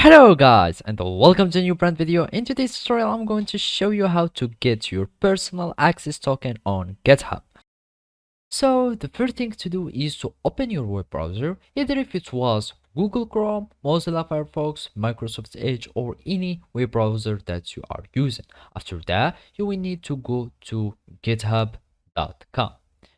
Hello guys and welcome to a new brand video. In today's tutorial I'm going to show you how to get your personal access token on GitHub. So the first thing to do is to open your web browser, either if it was Google Chrome, Mozilla Firefox, Microsoft Edge or any web browser that you are using. After that you will need to go to github.com.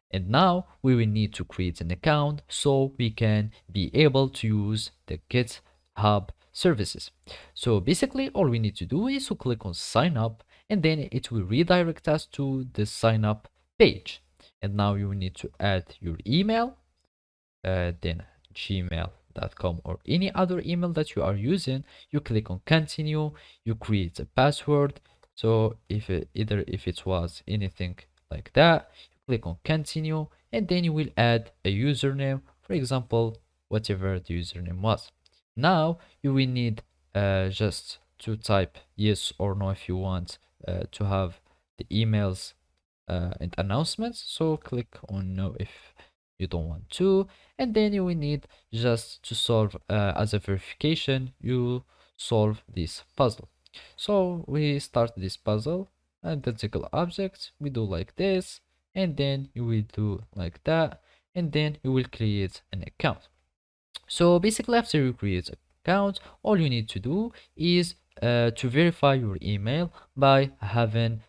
And now we will need to create an account so we can be able to use the GitHub services. So basically all we need to do is to click on sign up and then it will redirect us to the sign up page. And now you need to add your email, then gmail.com or any other email that you are using. You click on continue, you create a password. So if it was anything like that, you click on continue and then you will add a username, for example whatever the username was. Now you will need just to type yes or no if you want to have the emails and announcements. So click on no if you don't want to, and then you will need just to solve as a verification, you solve this puzzle. So we start this puzzle, identical objects, we do like this, and then you will do like that, and then you will create an account. So basically after you create an account, all you need to do is to verify your email by having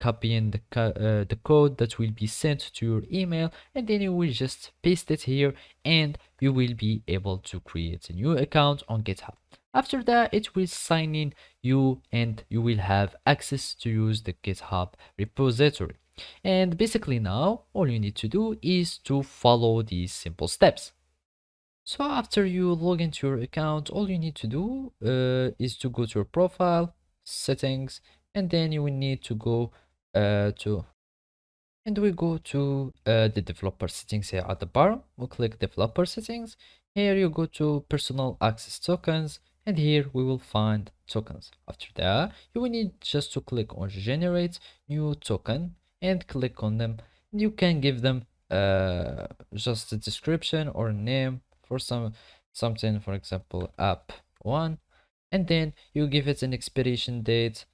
copying the code that will be sent to your email, and then you will just paste it here and you will be able to create a new account on GitHub. After that it will sign in you and you will have access to use the GitHub repository. And basically now all you need to do is to follow these simple steps. So after you log into your account, all you need to do is to go to your profile, settings, and then you will need to go to the developer settings here at the bottom. We'll click developer settings. Here you go to personal access tokens, and here we will find tokens. After that, you will need just to click on generate new token and click on them. You can give them just a description or a name for something, for example app 1, and then you give it an expiration date.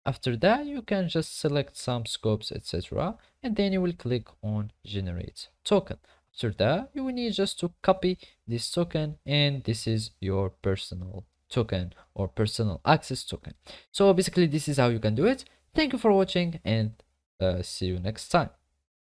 After that you can just select some scopes, etc., and then you will click on generate token. After that you will need just to copy this token, and this is your personal token or personal access token. So basically this is how you can do it. Thank you for watching and see you next time.